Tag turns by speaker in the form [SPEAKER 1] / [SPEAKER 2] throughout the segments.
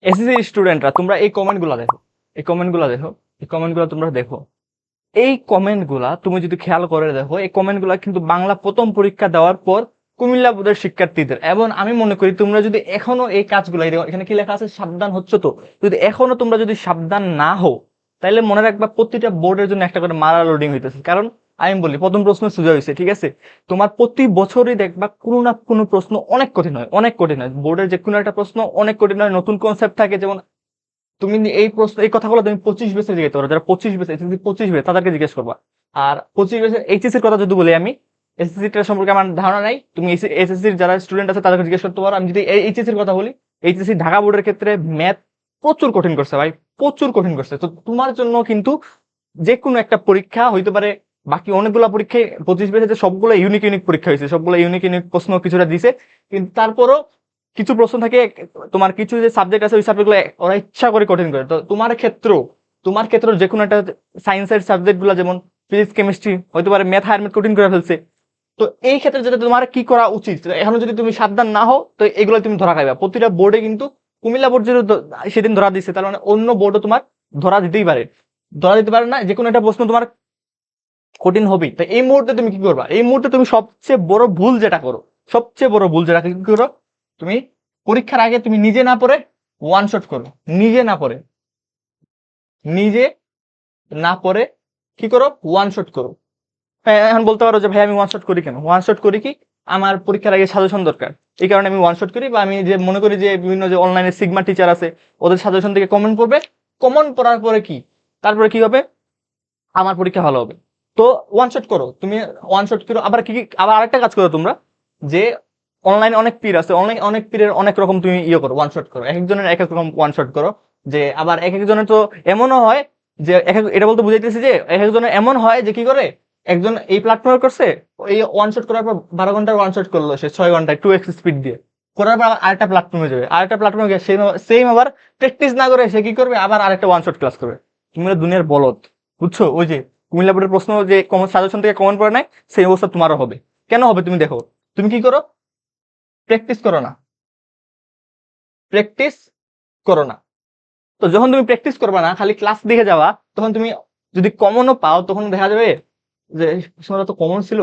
[SPEAKER 1] SSC স্টুডেন্টরা তোমরা এই কমেন্টগুলো দেখো, এই কমেন্টগুলো দেখো, এই কমেন্টগুলো তোমরা দেখো। এই কমেন্টগুলা তুমি যদি খেয়াল করে দেখো, এই কমেন্টগুলা কিন্তু বাংলা প্রথম পরীক্ষা দেওয়ার পর কুমিল্লা বোর্ডের শিক্ষার্থীদের। এবং আমি মনে করি তোমরা যদি এখনো এই কাজগুলো, এখানে কি লেখা আছে সাবধান হচ্ছে, তো যদি এখনো তোমরা যদি সাবধান না হও, তাহলে মনে রাখবা প্রতিটা বোর্ডের জন্য একটা করে মারা লোডিং হইতেছে। কারণ আমি বলি প্রথম প্রশ্ন সোজা হয়েছে, ঠিক আছে, তোমার প্রতি বছরই দেখবা কোনো না কোনো প্রশ্ন অনেক কঠিন হয়, অনেক কঠিন হয়। বোর্ডের যে কোনো একটা প্রশ্ন অনেক কঠিন হয়, নতুন কনসেপ্ট থাকে। যেমন তুমি এই প্রশ্ন, এই কথাগুলো তুমি 25 বেসে জিজ্ঞেস করো, যারা 25 বেসে, এসএসসি 25 বেস তাদেরকে জিজ্ঞেস করবা। আর 25 বেসের এইচএসসির কথা যদি বলি, আমি এসএসসি সম্পর্কে আমার ধারণা নাই, তুমি এসএসসির যারা স্টুডেন্ট আছে তাদেরকে জিজ্ঞেস করতে পারো। আমি যদি এইচএসসির কথা বলি, এইচএসসি ঢাকা বোর্ডের ক্ষেত্রে ম্যাথ প্রচুর কঠিন করছে ভাই, প্রচুর কঠিন করছে। তো তোমার জন্য কিন্তু যে কোনো একটা পরীক্ষা হইতে পারে, বাকি অনেকগুলো পরীক্ষায় 25 বেসে সবগুলো ইউনিক ইউনিক পরীক্ষা হয়েছে, সবগুলো ইউনিক ইউনিক প্রশ্ন কিছুটা দিছে, কিন্তু তারপরও কিছু প্রশ্ন থাকে, তোমার কিছু যে সাবজেক্ট আছে ওই সাবজেক্ট গুলো ওরা ইচ্ছা করে কঠিন করে। তো তোমার ক্ষেত্রে যে কোনো একটা সায়েন্সের সাবজেক্ট গুলো, যেমন ফিজিক্স কেমিস্ট্রি হয়তো পারে ম্যাথ হায়ার ম্যাথ কঠিন করে ফেলছে। তো এই ক্ষেত্রে যেটা তোমার কি করা উচিত, এখনো যদি তুমি সাবধান না হও, তো এগুলো তুমি ধরা খাইবা। প্রতিটা বোর্ডে কিন্তু কুমিল্লা বোর্ড যদি সেদিন ধরা দিচ্ছে, তার মানে অন্য বোর্ডও তোমার ধরা দিতেই পারে, ধরা দিতে পারে না, যে কোনো একটা প্রশ্ন তোমার কঠিন হবেই। তো এই মুহূর্তে তুমি কি করবা, এই মুহূর্তে তুমি সবচেয়ে বড় ভুল যেটা করো, সবচেয়ে বড় ভুল যেটা কি করো, তুমি পরীক্ষার আগে তুমি নিজে না পড়ে ওয়ান শট করো। নিজে না পড়ে, নিজে না পড়ে কি করো, ওয়ান শট করো। হ্যাঁ, এখন বলতে পারো যে ভাই আমি ওয়ান শট করি কেন, ওয়ান শট করি কি, আমার পরীক্ষার আগে সাজেশন দরকার, এই কারণে আমি ওয়ান শট করি। বা আমি যে মনে করি যে বিভিন্ন যে অনলাইনে সিগমা টিচার আছে, ওদের সাজেশন থেকে কমেন্ট পড়বে, কমন পড়ার পরে কি, তারপরে কি হবে, আমার পরীক্ষা ভালো হবে। তো ওয়ান শট করো, তুমি ওয়ান শট করো। আবার কি আবার আরেকটা কাজ করো তোমরা, যে অনলাইনে অনেক পীর আছে, অনলাইন অনেক পীরের অনেক রকম তুমি ইয়ে করো, ওয়ান শট করো, এক একজনের এক এক রকম ওয়ান শট করো। যে আবার এক একজনের তো এমনও হয় যে এটা বলতে বুঝাইতেছি যে এক একজনের এমন হয় যে কি করে, একজন এই প্ল্যাটফর্মে করছে, এই ওয়ান শট করার পর 12 ঘন্টার ওয়ান শট করলো সে 6 ঘন্টায় 2x স্পিড দিয়ে, করার পর আবার আরেকটা প্ল্যাটফর্মে যাবে, আরেকটা প্ল্যাটফর্মে গিয়ে সেম আবার প্র্যাকটিস না করে সে কি করবে, আবার আরেকটা ওয়ান শট ক্লাস করবে। তুমি হলো দুনিয়ার বলদ, বুঝছো? ওই যে কুমিল্লা বোর্ডের প্রশ্ন যে কমন সাজেশন থেকে কমন পড়ে নাই, সেই অবস্থা তোমারও হবে। কেন হবে তুমি দেখো, তুমি কি করো, প্র্যাকটিস করো না, প্র্যাকটিস করো না। তো যখন তুমি প্র্যাকটিস করবা না, খালি ক্লাস দেখে যাওয়া, তখন তুমি যদি কমনও পাও, তখন দেখা যাবে যে সময় তো কমন ছিল,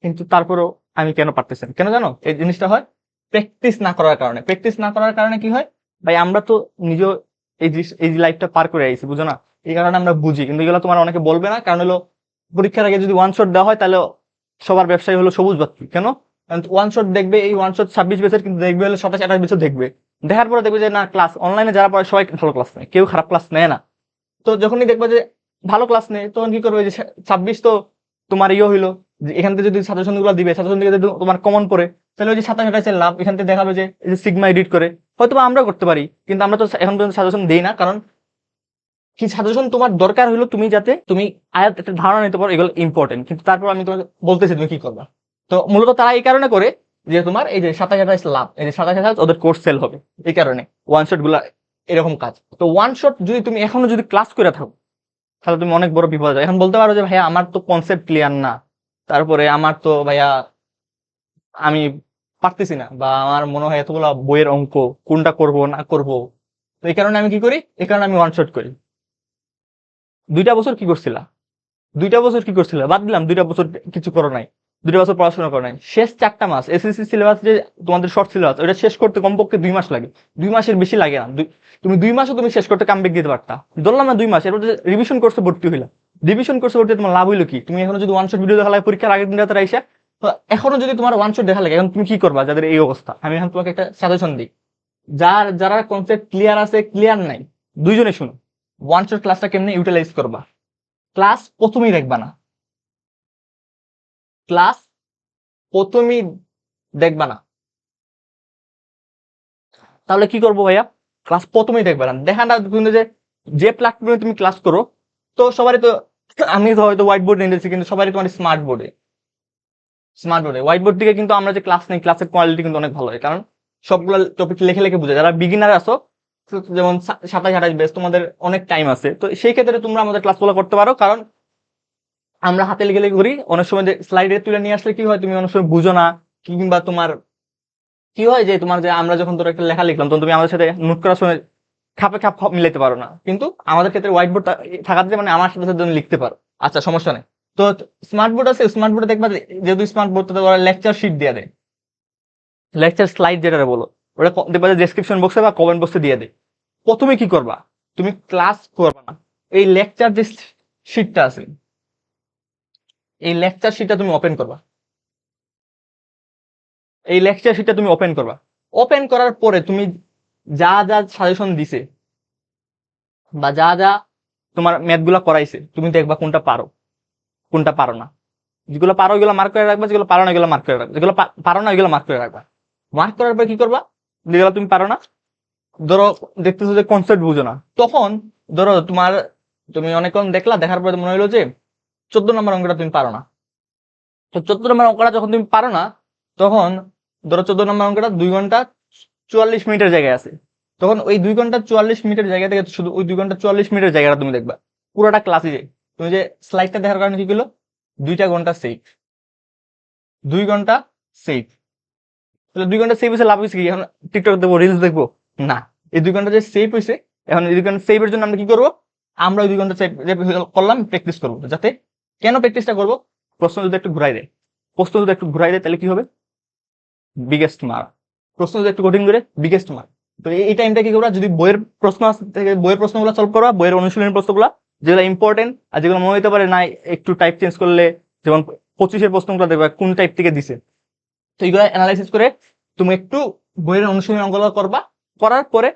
[SPEAKER 1] কিন্তু তারপরও আমি কেন পারতেছি না। কেন জানো এই জিনিসটা হয়, প্র্যাকটিস না করার কারণে। প্র্যাকটিস না করার কারণে কি হয় ভাই, আমরা তো নিজেও এই লাইফটা পার করে আইছি, বুঝো না, এই কারণে আমরা বুঝি। কিন্তু এগুলো তোমার অনেকে বলবে না, কারণ হলো পরীক্ষার আগে যদি ওয়ান শট দেওয়া হয়, তাহলে সবার ব্যবসায়ী হলো সবুজ বাতি। কেন, ওয়ান শট দেখবে, এই ওয়ান শট 26 বেসের, কিন্তু দেখবে হলো 27-28 বেসের দেখবে। দেখার পরে দেখবে যে না, ক্লাস অনলাইনে যারা পড়ে সবাই ভালো ক্লাস নেয়, কেউ খারাপ ক্লাস নেয় না। তো যখনই দেখবা যে ভালো ক্লাস নেই, তখন কি করবে, যে 26 তো তোমার ইয়ে হইলো, যে এখান থেকে যদি সাজেশন গুলো দিবে, সাজেশন থেকে যদি তোমার কমন পড়ে, তাহলে ওই যে 27-28 লাভ, এখান থেকে দেখাবে যে এই যে সিগমা এডিট করে। হয়তো আমরা করতে পারি, কিন্তু আমরা তো এখন পর্যন্ত সাজেশন দেই না। কারণ কি, সাজেশন তোমার দরকার হলো তুমি যাতে তুমি আয়াত একটা ধারণা নিতে পারো, এগুলো ইম্পর্টেন্ট। কিন্তু তারপর আমি তোমাকে বলতেছি তুমি কি করবা। তো মূলত তারা এই কারণে করে যে তোমার এই যে 27-28 লাভ, এই যে 27-28 ওদের কোর্স সেল হবে, এই কারণে ওয়ান শট গুলা এরকম কাজ। তো ওয়ান শট যদি তুমি এখনো যদি ক্লাস করে থাকো, তাহলে তুমি অনেক বড় বিপদ। এখন বলতে পারো যে ভাইয়া আমার তো কনসেপ্ট ক্লিয়ার না, তারপরে আমার তো ভাইয়া আমি পারতেছি না, বা আমার মনে হয় এতগুলা বইয়ের অঙ্ক কোনটা করব না করব। তো এই কারণে আমি কি করি, এই কারণে আমি ওয়ান শট করি। 2টা বছর কি করছিলা, 2টা বছর কি করছিলা, বাদ দিলাম 2টা বছর কিছু করো নাই, 2টা বছর পড়াশোনা করো নাই, শেষ 4টা মাস এসএসসি সিলেবাস যে তোমাদের শর্ট সিলেবাস, ওটা শেষ করতে কমপক্ষে 2 মাস লাগে। 2 মাসের বেশি লাগে না। তুমি 2 মাসও তুমি শেষ করতে কামব্যাক দিতে পারতা, ধরলাম না 2 মাস, এরপর রিভিশন কোর্সে ভর্তি হইলা। রিভিশন কোর্সে ভর্তি তোমার লাভ হইলো কি, তুমি এখনো যদি ওয়ান শট ভিডিও দেখা লাগে পরীক্ষার আগের দিন রাতে আইসা, তো এখনো যদি তোমার ওয়ান শট দেখা লাগে, এখন তুমি কি করবা যাদের এই অবস্থা। আমি এখন তোমাকে একটা সাজেশন দিই, যারা কনসেপ্ট ক্লিয়ার আছে, ক্লিয়ার নাই, দুইজনে শুনো। ওয়ান শট ক্লাসটা কেমনে ইউটিলাইজ করবা, ক্লাস প্রথমেই দেখবা না, ক্লাস প্রথমেই দেখবা না। তাহলে কি করবো ভাইয়া, ক্লাস প্রথমেই দেখবে না, দেখা না কিন্তু যে প্ল্যাটফর্মে তুমি ক্লাস করো, তো সবারই তো, আমি তো হয়তো হোয়াইট বোর্ড নিয়েছি, কিন্তু সবারই তোমার স্মার্ট বোর্ডে হোয়াইট বোর্ড থেকে কিন্তু আমরা যে ক্লাস নেই, ক্লাসের কোয়ালিটি কিন্তু অনেক ভালো হয়। কারণ সবগুলো টপিক লিখে লিখে বুঝে, যারা বিগিনার আছো, যেমন 27-28 বেস, তোমাদের অনেক টাইম আছে, তো সেই ক্ষেত্রে তোমরা আমাদের ক্লাসগুলো করতে পারো। কারণ আমরা হাতে লিখে লিখে করি, অনেক সময় স্লাইডে তুলে নিয়ে আসলে কি হয়, তুমি অনেক সময় বুঝো না, কিংবা তোমার কি হয় যে তোমার যে আমরা যখন তোর একটা লেখা লিখলাম, তখন তুমি আমাদের সাথে নোট করার সময় খাপে খাপ মিলাইতে পারো না, কিন্তু আমাদের ক্ষেত্রে হোয়াইট বোর্ড থাকাতে মানে আমার সাথে সাথে তুমি লিখতে পারো। আচ্ছা, সমস্যা নেই। তো স্মার্ট বোর্ড আছে, স্মার্ট বোর্ডে দেখবা যেহেতু স্মার্ট বোর্ডটাতে ওরা লেকচার শিট দিয়ে দেয়, লেকচার স্লাইড যেটা বলো, ওটা দেখবা যে ডেসক্রিপশন বক্সে বা কমেন্ট বক্সে দিয়ে দেয়। প্রথমে কি করবা, তুমি ক্লাস করবা না, এই লেকচার যে শিটটা আছে, এই লেকচার শিটটা তুমি ওপেন করবা। এই লেকচার শিটটা তুমি ওপেন করবা। ওপেন করার পরে তুমি যা যা সাজেশন দিছে বা যা যা তোমার ম্যাথ গুলা করাইছে, তুমি দেখবা কোনটা পারো কোনটা পারো না। যেগুলো পারো ওইগুলো মার্ক করে রাখবা, যেগুলো পারো না এগুলো মার্ক করে রাখবা, যেগুলো পারো না ওইগুলো মার্ক করে রাখবা। মার্ক করার পর কি করবা, যেগুলো তুমি পারো না, ধরো দেখতেছো যে কনসেপ্ট বুঝো না, তখন ধরো তুমি অনেকক্ষণ দেখলা, দেখার পরে মনে হলো যে 14 নম্বর অঙ্কটা তুমি পারো না। তো 14 নম্বর অঙ্কটা যখন তুমি পারো না, তখন ধরো 14 নম্বর অঙ্কটা 2 ঘন্টা 44 মিনিটের জায়গায় আছে, তখন ওই 2 ঘন্টা 44 মিনিটের জায়গা থেকে শুধু ওই 2 ঘন্টা 44 মিনিটের জায়গাটা তুমি দেখবা। পুরোটা ক্লাসে যে তুমি যে স্লাইডটা দেখার কারণে কি করলো, 2 ঘন্টা সেভ, 2 ঘন্টা সেভ। তাহলে 2 ঘন্টা সেভ হয়েছে, লাভ হয়েছে কি, এখন টিকটক দেখবো, রিলস দেখবো না। এই 2 ঘন্টা যে সেভ হয়েছে, এখন এই 2 ঘন্টা সেভের জন্য আমরা কি করবো, আমরা ওই 2 ঘন্টা সেভ করলাম, প্র্যাকটিস করবো। যাতে কেন প্র্যাকটিসটা করবো, প্রশ্ন যদি একটু ঘুরাই দেয়, তাহলে কি হবে, বিগেস্ট মার্ক। প্রশ্ন যদি একটু কঠিন করে, বিগেস্ট মার্ক। তো এই টাইমটা কি করবা, যদি বইয়ের প্রশ্ন থেকে বইয়ের প্রশ্নগুলো সলভ করবা, বইয়ের অনুশীলনের প্রশ্নগুলো যেগুলো ইম্পর্টেন্ট আর যেগুলো মনে হতে পারে না একটু টাইপ চেঞ্জ করলে, যেমন 25-এর প্রশ্নগুলো দেখবা কোন টাইপ থেকে দিছে, তো এইগুলো অ্যানালাইসিস করে তুমি একটু বইয়ের অনুশীলন অঙ্কগুলো করবা। করার পরে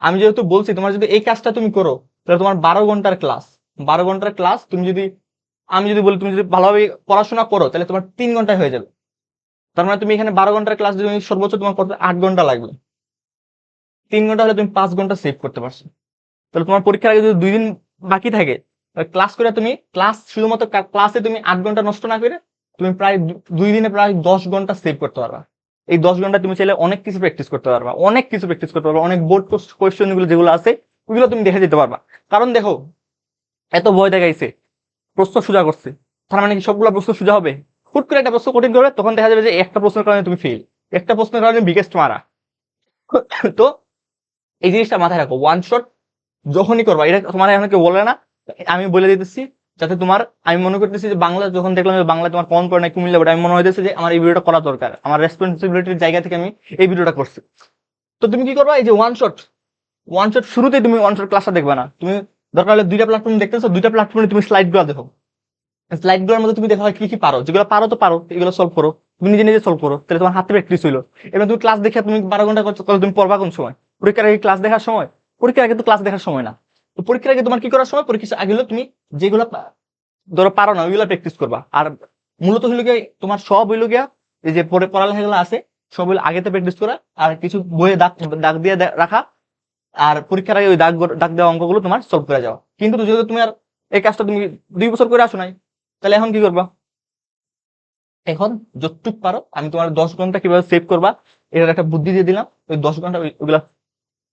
[SPEAKER 1] আমি যেহেতু বলছি, তোমার যদি এই কাজটা তুমি করো, তাহলে তোমার 12 ঘন্টার ক্লাস, 12 ঘন্টার ক্লাস তুমি যদি, আমি যদি বলি তুমি যদি ভালোভাবে পড়াশোনা করো, তাহলে তোমার 3 ঘন্টায় হয়ে যাবে। তার মানে তুমি এখানে 12 ঘন্টার ক্লাস যদি সর্বোচ্চ তোমার করতে 8 ঘন্টা লাগবে, 3 ঘন্টা হলে তুমি 5 ঘন্টা সেভ করতে পারছো। তাহলে তোমার পরীক্ষার আগে যদি 2 দিন বাকি থাকে, ক্লাস করে তুমি শুধুমাত্র ক্লাসে তুমি 8 ঘন্টা নষ্ট না করে, তুমি প্রায় 2 দিনে প্রায় 10 ঘন্টা সেভ করতে পারবা। এই 10 ঘন্টা তুমি চাইলে অনেক কিছু প্র্যাকটিস করতে পারবা, অনেক বোর্ড কোয়েশ্চেন গুলো যেগুলো আছে ওইগুলো তুমি দেখে যেতে পারবা। কারণ দেখো, এত ভয় দেখাইছে, প্রশ্ন সোজা করছে, তার মানে কি সবগুলো প্রশ্ন সোজা হবে? হুট করে একটা প্রশ্ন কঠিন করবে, তখন দেখা যাবে যে একটা প্রশ্নের কারণে তুমি ফেল, একটা প্রশ্নের কারণে বিগেস্ট মারা। তো এই জিনিসটা মাথায় রাখো, ওয়ান শট যখনই করবা, এটা তোমার এখন কেউ বলে না, আমি বলে দিতেছি, যাতে তোমার, আমি মনে করতেছি যে বাংলা যখন দেখলাম যে বাংলা তোমার কম পড়ে না কুমিল্লা পড়ে, আমি মনে হইতেছে যে আমার এই ভিডিওটা করা দরকার, আমার রেসপন্সিবিলিটির জায়গা থেকে আমি এই ভিডিওটা করছি। তো তুমি কি করবা, এই যে ওয়ান শট শুরুতেই তুমি ওয়ান শট ক্লাসটা দেখবা না, তুমি দরকার হলে 2টা প্ল্যাটফর্ম দেখতেছো, 2টা প্ল্যাটফর্মে তুমি স্লাইড গুলো দেখো, স্লাইড গুলোর মধ্যে তুমি দেখো কি কি পারো, যেগুলো পারো তো পারো, এগুলো সলভ করো, তুমি নিজে নিজে সলভ করো, তাহলে তোমার হাতে প্র্যাকটিস হইলো। এবার তুমি ক্লাস দেখে তুমি 12 ঘন্টা করলে তুমি পড়বা কোন সময়, পরীক্ষার আগে ক্লাস দেখার সময়? পরীক্ষার আগে তো ক্লাস দেখার সময় না। তো পরীক্ষার আগে তোমার কি করার সময়, পরীক্ষার আগে হলো তুমি যেগুলো ধরো পারো না ওইগুলো প্র্যাকটিস করবা। আর মূলত হইলো গিয়ে তোমার সব হইলো গিয়া এই যে পরে পড়ালেখা গুলো আছে, সব হইলো আগেতে প্র্যাকটিস করা, আর কিছু বইয়ে দাগ দাগ দিয়ে রাখা, আর পরীক্ষার আগে ওই দাগ দেওয়া অঙ্কগুলো তোমার সলভ করে যাওয়া। কিন্তু যেহেতু তুমি আর এই কাজটা তুমি 2 বছর করে আসো নাই, তাহলে এখন কি করবা, এখন যতটুক পারো, আমি তোমার 10 ঘন্টা কিভাবে সেভ করবা এটার একটা বুদ্ধি দিয়ে দিলাম। ওই 10 ঘন্টা ওইগুলা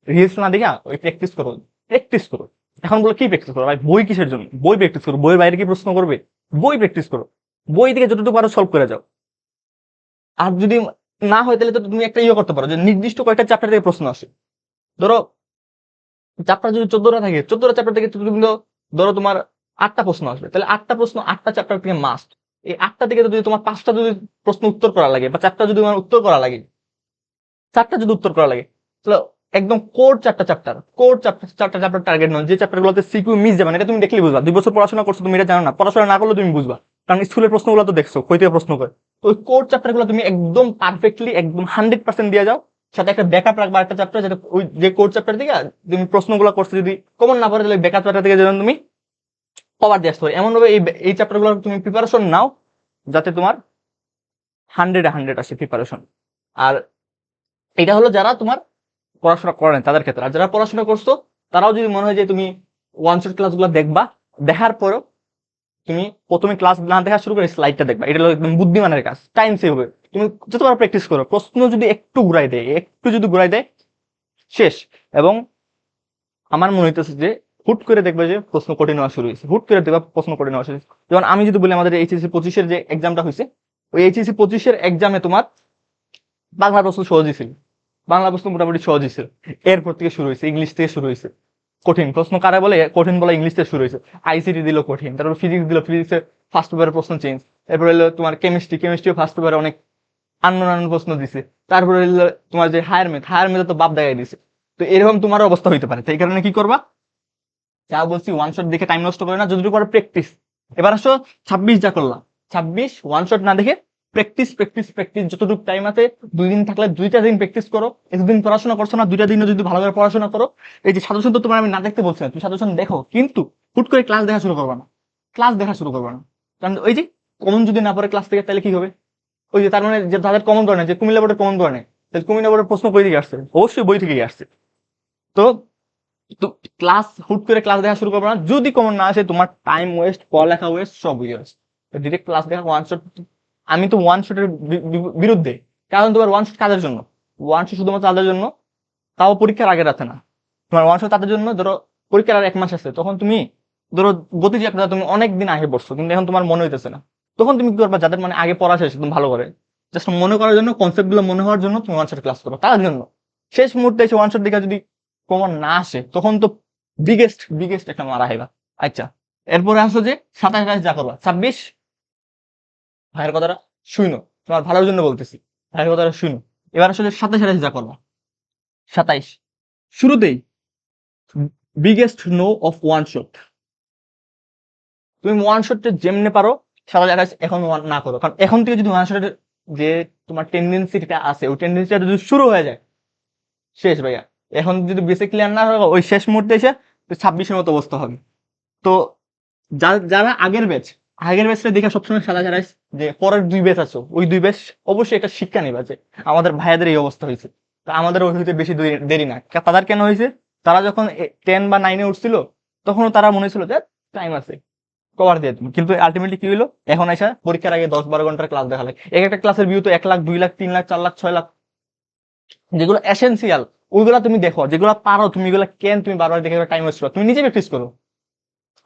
[SPEAKER 1] রিলস না দেখা ওই প্র্যাকটিস করো। এখন বলো কি প্র্যাকটিস করো ভাই, বই কিসের জন্য, বই প্র্যাকটিস করো, বইয়ের বাইরে কি প্রশ্ন করবে, বই প্র্যাকটিস করো, বই থেকে যতটুকু পারো সলভ করে যাও। আর যদি না হয় তাহলে তো তুমি একটা ইয়ে করতে পারো, যে নির্দিষ্ট কয়েকটা চ্যাপ্টার থেকে প্রশ্ন আসে। ধরো চ্যাপ্টার যদি 14টা থাকে, 14টা চ্যাপ্টার থেকে তুমি ধরো তোমার 8টা প্রশ্ন আসবে, তাহলে 8টা প্রশ্ন 8টা চ্যাপ্টার থেকে মাস্ট। এই 8টা থেকে যদি তোমার 5টা যদি প্রশ্ন উত্তর করা লাগে, বা 4টা যদি তোমার উত্তর করা লাগে, 4টা যদি উত্তর করা লাগে, তাহলে একদম চারটা চ্যাপ্টার টার্গেট নয়, যে চ্যাপ্টার গুলোতে সিকিউ মিস যাবে না, এটা তুমি দেখলেই বুঝবা। 2 বছর পড়াশোনা করছো, তুমি এটা জানো না, পড়াশোনা না করলে তুমি বুঝবা, কারণ স্কুলের প্রশ্নগুলো তো দেখছো, কই থেকে প্রশ্ন করে। তো ওই কোর চ্যাপ্টার গুলো তুমি একদম পারফেক্টলি একদম 100% দিয়ে যাও, সাথে একটা ব্যাকআপ রাখবা একটা চ্যাপ্টার, যেটা ওই যে কোর চ্যাপ্টার থেকে তুমি প্রশ্নগুলো করছো, যদি কমন না পড়ে তাহলে ব্যাকআপ চ্যাপ্টার থেকে যেন তুমি কভার দিয়ে আসতে পারো। এমন ভাবে এই চ্যাপ্টার গুলো তুমি প্রিপারেশন নাও, যাতে তোমার 100-100 আসে প্রিপারেশন। আর এটা হলো যারা তোমার পড়াশোনা করেন তাদের ক্ষেত্রে। আর যারা পড়াশোনা করছো, তারাও যদি মনে হয় যে তুমি ওয়ান শট ক্লাস গুলো দেখবা, দেখার পরেও তুমি প্রথমে ক্লাস না দেখা শুরু করে স্লাইডটা দেখবা, এটা হলো একদম বুদ্ধিমানের কাজ, টাইম সেভ হবে। তুমি যতবার প্র্যাকটিস করো, প্রশ্ন যদি একটু যদি ঘুরাই দেয়, শেষ। এবং আমার মনে হইতেছে যে হুট করে দেখবে যে প্রশ্ন কঠিন হওয়া শুরু হয়েছে, হুট করে দেখবা প্রশ্ন কঠিন হওয়া শুরু হয়েছে। যেমন আমি যদি বলি, আমাদের এইচএসসি 25-এর যে এক্সামটা হয়েছে, ওই এইচএসসি 25-এর এক্সামে তোমার বাংলা প্রশ্ন সহজই ছিল, বাংলা প্রশ্ন মোটামুটি সহজ ছিল, এরপর থেকে শুরু হয়েছে ইংলিশ থেকে শুরু হয়েছে কঠিন প্রশ্ন। কারা বলে কঠিন বলে? ইংলিশ থেকে শুরু হয়েছে। আইসিটি দিল কঠিন, তারপর ফিজিক্স দিল, ফিজিক্সের ফার্স্ট পেপারের প্রশ্ন চেঞ্জ। এরপর হলো তোমার কেমিস্ট্রিও ফার্স্ট পেপারে অনেক আননোন প্রশ্ন দিছে। তারপরে হলো তোমার যে হায়ার ম্যাথে তো বাপ দেখাই দিছে। তো এরকম তোমার অবস্থা হইতে পারে। তো এই কারণে কি করবা, যা বলছি ওয়ান শট দেখে টাইম নষ্ট করে না, যদি করে প্র্যাকটিস। এবার আসো 26 যা করলাম, 26 ওয়ান শট না দেখে প্র্যাকটিস প্র্যাকটিস প্র্যাকটিস, যতটুকু টাইম আছে 2 দিন থাকলে 2টা দিন প্র্যাকটিস করো। এতদিন পড়াশোনা করছো না, 2টা দিনও যদি ভালো করে পড়াশোনা করো। এই যে সাজেশন তো তোমার আমি না দেখতে বলছি না, তুমি সাজেশন দেখো, কিন্তু হুট করে ক্লাস দেখা শুরু করবা না, ক্লাস দেখা শুরু করবা না। কারণ ওই যে কমন যদি না পড়ে ক্লাস থেকে, তাহলে কি হবে? ওই যে তার মানে যে তাদের কমন করে না, যে কুমিল্লা বোর্ডের কমন করে না, তাহলে কুমিল্লা বোর্ডের প্রশ্ন কই থেকে আসছে? অবশ্যই বই থেকেই আসছে। তো তো ক্লাস হুট করে ক্লাস দেখা শুরু করবে না, যদি কমন না আসে তোমার টাইম ওয়েস্ট, পড়ালেখা ওয়েস্ট, সব ওয়েস্ট। ডিরেক্ট ক্লাস দেখা ওয়ান শট। আমি তো ওয়ান শটের বিরুদ্ধে। কারণ তোমার ওয়ান শট কাদের জন্য? ওয়ান শট শুধুমাত্র তাদের জন্য, তাও পরীক্ষার আগের রাতে না। তোমার ওয়ান শট তাদের জন্য, ধরো পরীক্ষার আর 1 মাস আছে, তখন তুমি ধরো গতি চ্যাপ্টার তুমি অনেক দিন আগে পড়ছো, কিন্তু এখন তোমার মনে হইতেছে না। তখন তুমি কি করবা? যাদের মানে আগে পড়া শেষ একদম ভালো করে, জাস্ট মনে করার জন্য, কনসেপ্ট গুলো মনে হওয়ার জন্য তুমি ওয়ান শট ক্লাস করো, তার জন্য। শেষ মুহূর্তে এসে ওয়ান শট দিকে যদি কমন না আসে, তখন তো বিগেস্ট বিগেস্ট একটা মারা হেবা। আচ্ছা, এরপরে আসো যে 27 যা করবা, 26 ভাইয়ের কথাটা শুনো, তোমার ভালোর জন্য বলতেছি, ভাইয়ের কথাটা শুনো। এবার আসলে 27 যা করবা, 27 শুরুতেই biggest no of one shot. তুমি ওয়ান শটে যেমনে পারো 27 এখন না করো, কারণ এখন থেকে যদি ওয়ান শটের যে তোমার টেন্ডেন্সিটা আছে, ওই টেন্ডেন্সিটা যদি শুরু হয়ে যায়, শেষ ভাইয়া। এখন যদি বেসিক ক্লিয়ার না হয়, ওই শেষ মুহূর্তে এসে 26-এর মতো অবস্থা হবে। তো যারা আগের ব্যাচটা দেখে সবসময় সাদা ছাড়াই, যে পরের 2 ব্যাচ আছো, ওই 2 ব্যাচ অবশ্যই একটা শিক্ষা নিবা যে আমাদের ভাইয়াদের এই অবস্থা হয়েছে, তা আমাদের ওই হইতে বেশি দেরি না। তাদের কেন হয়েছে? তারা যখন 10 বা 9-এ উঠছিল, তখনও তারা মনে ছিল যে টাইম আছে, কভার দিয়ে তুমি। কিন্তু আলটিমেটলি কি হলো, এখন এসে পরীক্ষার আগে 10-12 ঘন্টার ক্লাস দেখা লাগে। এক একটা ক্লাসের ভিউ তো 1 লাখ, 2 লাখ, 3 লাখ, 4 লাখ, 6 লাখ। যেগুলো এসেন্সিয়াল ওইগুলা তুমি দেখো, যেগুলো পারো তুমি, এগুলো কেন তুমি বারবার দেখে টাইম ওয়েস্ট করো? তুমি নিজে প্র্যাকটিস করো।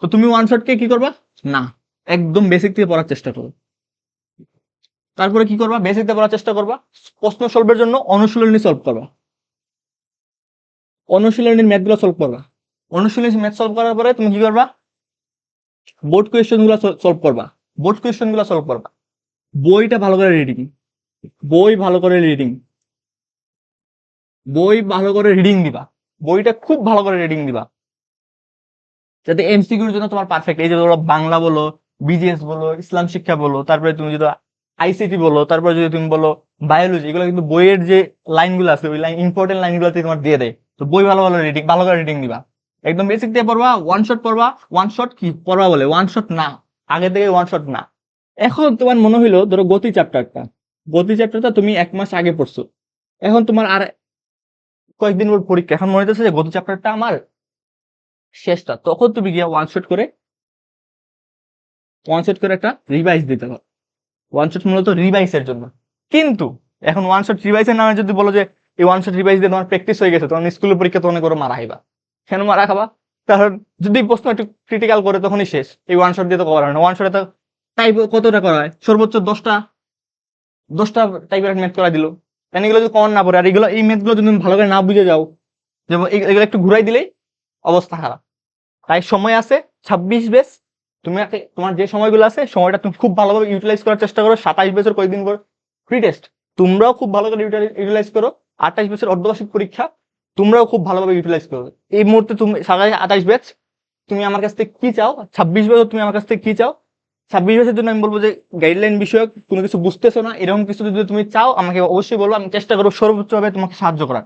[SPEAKER 1] তো তুমি ওয়ান শটকে কি করবা? না, একদম বেসিক থেকে পড়ার চেষ্টা করো। তারপরে কি করবা? বেসিক থেকে পড়ার চেষ্টা করবা। প্রশ্ন সলভের জন্য অনুশীলনী সলভ করবা, অনুশীলনীর ম্যাথ গুলো সলভ করবা। অনুশীলনী ম্যাথ সলভ করার পরে তুমি কি করবা? বোর্ড কোয়েশ্চেন গুলো সলভ করবা। বোর্ড কোয়েশ্চেন গুলো সলভ করবা। বইটা ভালো করে রিডিং, বই ভালো করে রিডিং, বই ভালো করে রিডিং দিবা। বইটা খুব ভালো করে রিডিং দিবা, যাতে এমসিকিউর জন্য তোমার পারফেক্ট। এই যে ধরো বাংলা বলো, বিজিএস বলো, ইসলাম শিক্ষা বলো, তারপরে তুমি যদি আইসিটি বলো, তারপরে যদি তুমি বলো বায়োলজি, এগুলো কিন্তু বইয়ের যে লাইনগুলো আছে, ওই লাইন ইম্পর্টেন্ট লাইনগুলোতে তোমার দিয়ে দেয়। তো বই ভালো ভালো রিডিং, ভালো করে রিডিং দিবা। একদম বেসিক দিয়ে পড়বা, ওয়ান শট পড়বা। ওয়ান শট কি পড়বা বলে, ওয়ান শট না, আগে থেকে ওয়ান শট না। এখন তোমার মনে হইলো ধরো গতি চ্যাপ্টারটা তুমি 1 মাস আগে পড়ছো, এখন তোমার আর কয়েকদিন পর পরীক্ষা, এখন মনে হচ্ছে যে গতি চ্যাপ্টারটা আমার শেষটা, তখন তুমি গিয়ে ওয়ান শট করে একটা রিভাইজ দিতে হবে। ওয়ান শট মূলত রিভাইসের জন্য। কিন্তু এখন ওয়ান শট রিভাইসের নামে যদি বলো যে এই ওয়ান শট রিভাইস দিয়ে তোমার প্র্যাকটিস হয়ে গেছে, তখন স্কুলের পরীক্ষা তো অনেক বড় মারা খাইবা। কেন মারা খাবা? কারণ যদি প্রশ্ন একটু ক্রিটিক্যাল করে, তখনই শেষ। এই ওয়ান শট দিয়ে তো কভার হয় না। ওয়ান শটে তো টাইপ কতটা করা হয়? সর্বোচ্চ 10টা টাইপের ম্যাথ করা দিল। তাই এগুলো যদি কমন না পড়ে, আর এগুলো এই ম্যাথ গুলো যদি তুমি ভালো করে না বুঝে যাও, যেমন এগুলো একটু ঘুরাই দিলেই অবস্থা খারাপ। তাই সময় আছে 26 ব্যাচ। তুমি তোমার যে সময়গুলো আছে, সময়টা তুমি খুব ভালোভাবে ইউটিলাইজ করার চেষ্টা করো। 27 বছর কয়েকদিন পর ফ্রি টেস্ট, তোমরাও খুব ভালো করে ইউটিলাইজ করো। 28 বছর অর্ধবার্ষিক পরীক্ষা, তোমরাও খুব ভালোভাবে ইউটিলাইজ করো। এই মুহূর্তে তুমি 28 ব্যাচ, তুমি আমার কাছ থেকে কি চাও? 26 বছর তুমি আমার কাছ থেকে কি চাও? 26 বছরের জন্য আমি বলবো যে গাইডলাইন বিষয়ক কোনো কিছু বুঝতেছো না, এরকম কিছু যদি তুমি চাও, আমাকে অবশ্যই বলবো। আমি চেষ্টা করবো সর্বোচ্চ ভাবে তোমাকে সাহায্য করার।